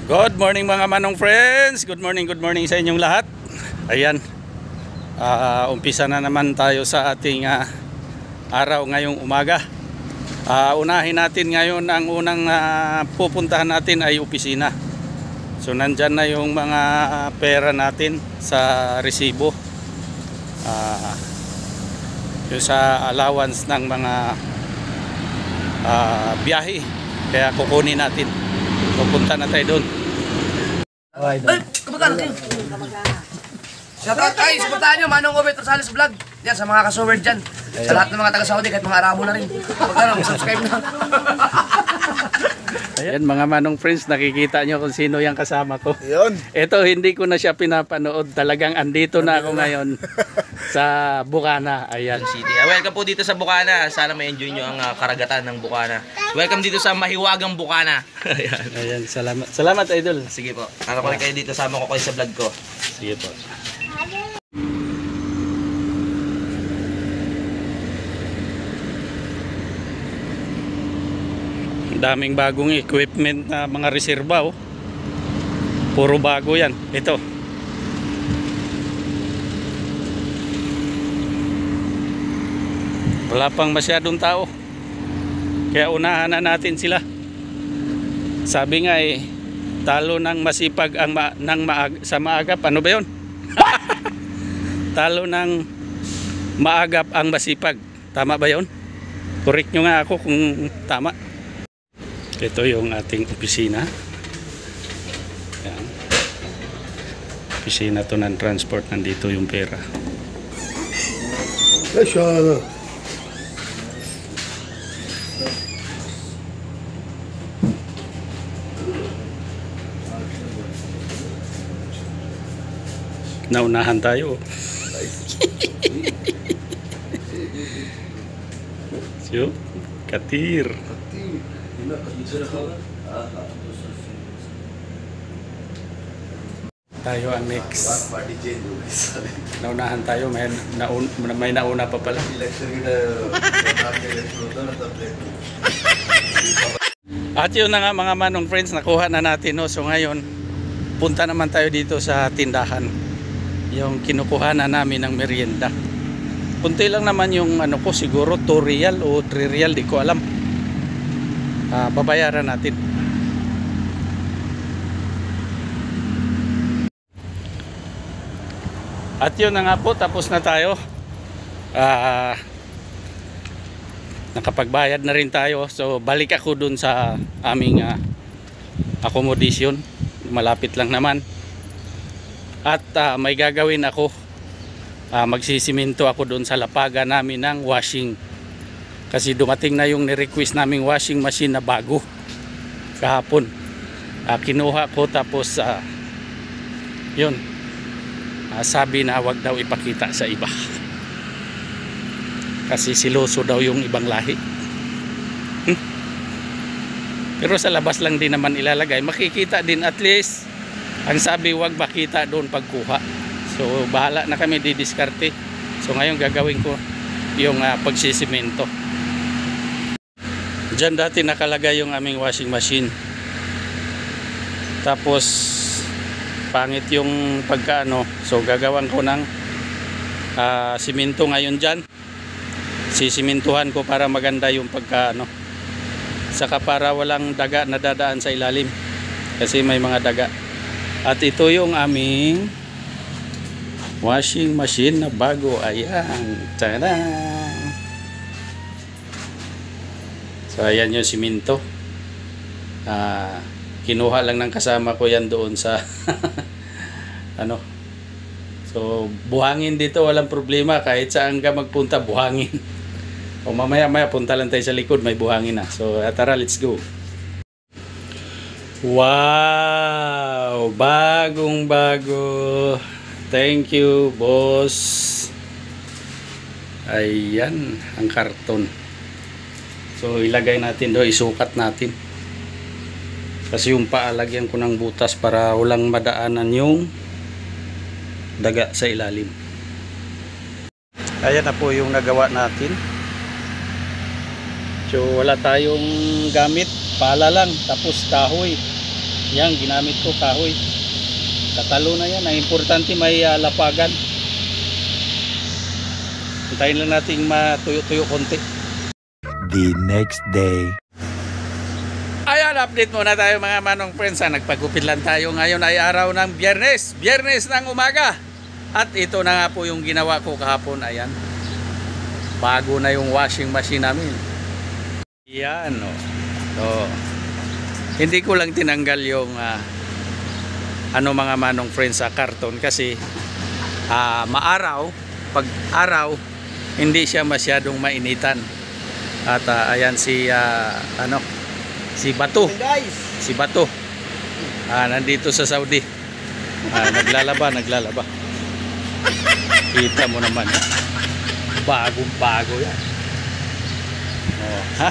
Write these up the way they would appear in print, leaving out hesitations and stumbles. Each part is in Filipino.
Good morning mga manong friends. Good morning sa inyong lahat. Ayan, umpisa na naman tayo sa ating araw ngayong umaga. Unahin natin ngayon, ang unang pupuntahan natin ay opisina. So nandyan na yung mga pera natin sa resibo, yung sa allowance ng mga biyahe. Kaya kukunin natin. Pupunta na tayo doon. Ay, kamagana kayo. Shoutout kayo, supportahan nyo, Manong Obet Rosales Vlog. Yan, sa mga kasuwerd dyan. Sa lahat ng mga taga-Saudi, kahit mga Arabo na rin. Subscribe na. Ayan mga manong friends, nakikita nyo kung sino yung kasama ko. Yun. Ito, hindi ko na siya pinapanood. Talagang andito na ako ngayon sa Bukana. Ayan. City. Welcome po dito sa Bukana. Sana ma-enjoy nyo ang karagatan ng Bukana. Welcome dito sa mahiwagang Bukana. Ayan. Ayan, salamat. Salamat, idol. Sige po. Ano ko rin kayo dito, sama ko kayo sa vlog ko. Sige po. Daming bagong equipment na mga reserba, oh. Puro bago yan. Ito. Wala pang masyadong tao. Kaya unahan na natin sila. Sabi nga talo ng masipag ang sa maagap. Ano ba 'yon? Talo ng maagap ang masipag. Tama ba 'yon? Correct nyo nga ako kung tama. Ito yung ating opisina. Ayan. Opisina to ng transport. Nandito yung pera. Naunahan tayo. So, katir. Tayo ang next. Naunahan tayo, may nauna pa pala. At yun na nga mga manong friends, nakuha na natin, no? So ngayon, punta naman tayo dito sa tindahan. Yung kinukuha na namin ng merienda. Punti lang naman yung ano ko, siguro 2 real o 3 real, di ko alam. Babayaran natin. At yun na nga po, tapos na tayo. Nakapagbayad na rin tayo. So balik ako dun sa aming accommodation. Malapit lang naman. At may gagawin ako. Magsisiminto ako dun sa lapaga namin ng washing. Kasi dumating na yung ni-request naming washing machine na bago kahapon. Kinuha ko, tapos yun, sabi na wag daw ipakita sa iba kasi siloso daw yung ibang lahi. Pero sa labas lang din naman ilalagay, makikita din at least. Ang sabi wag makita doon pagkuha. So bahala na kami didiskarte. So ngayon gagawin ko yung pagsisimento. Diyan dati nakalagay yung aming washing machine. Tapos pangit yung pagkaano. So gagawan ko ng simento ngayon dyan. Sisimintuhan ko para maganda yung pagkaano. Saka para walang daga na dadaan sa ilalim. Kasi may mga daga. At ito yung aming washing machine na bago. Ayan. Tada! So ayan yung simento. Kinuha lang ng kasama ko yan doon sa ano. So buhangin dito, walang problema. Kahit saan ka magpunta, buhangin. O mamaya punta lang tayo sa likod, may buhangin na. So tara, let's go. Wow! Bagong bago. Thank you, boss. Ayan ang karton. So ilagay natin doon, isukat natin. Kasi yung paalagyan ko ng butas para walang madaanan yung daga sa ilalim. Ayan na po yung nagawa natin. So wala tayong gamit, pala lang, tapos kahoy. Yan, ginamit ko kahoy. Katalo na yan. Ang importante may lapagan. Hintayin lang natin matuyo-tuyo konti. The next day. Ayan, update muna tayo mga manong friends. Nagpagupit lang tayo. Ngayon ay araw ng Biyernes. Biyernes ng umaga. At ito na nga po yung ginawa ko kahapon. Ayan. Bago na yung washing machine namin. Yan o. So, hindi ko lang tinanggal yung mga manong friends sa karton kasi maaraw. Pag araw, hindi siya masyadong mainitan. At ayan si si Bato. Si Bato. Nandito sa Saudi. Naglalaba. Kita mo naman. Bagong-bago yan. Oh, ha?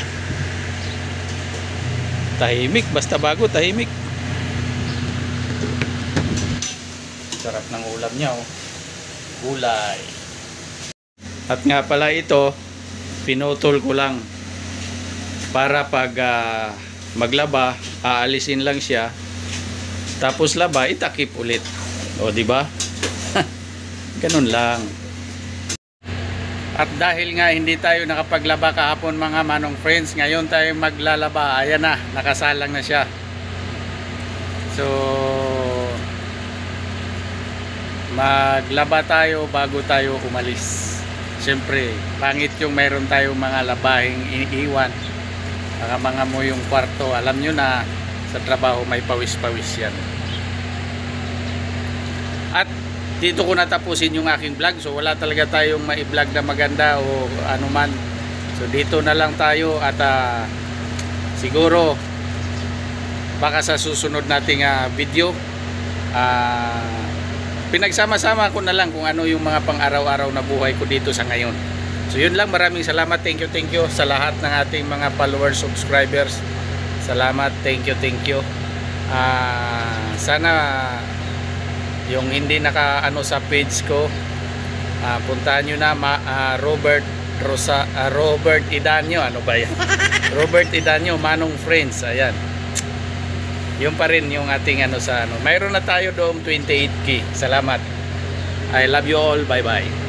Tahimik, basta bago, tahimik. Sarap ng ulam niya, oh. Gulay. At nga pala ito, pinutol ko lang para pag maglaba, aalisin lang siya. Tapos laba, itakip ulit. O, di ba? Ganun lang. At dahil nga hindi tayo nakapaglaba kahapon mga manong friends, ngayon tayo maglalaba. Ayan na, nakasalang na siya. So, maglaba tayo bago tayo umalis. Siyempre, pangit yung mayroon tayong mga labahing iniiwan. Mga mo yung kwarto. Alam nyo na sa trabaho may pawis-pawis yan. At dito ko natapusin yung aking vlog. So wala talaga tayong mai-vlog na maganda o anuman. So dito na lang tayo at siguro baka sa susunod nating video pinagsama-sama ko na lang kung ano yung mga pang-araw-araw na buhay ko dito sa ngayon. So yun lang, maraming salamat. Thank you sa lahat ng ating mga followers, subscribers. Salamat, thank you. Sana yung hindi naka-ano sa page ko, puntahan nyo na Robert Idanyo. Ano ba yan? Robert Idanyo, Manong Friends. Ayan. Yun pa rin yung ating mayroon na tayo doong 28K. Salamat. I love you all. Bye bye.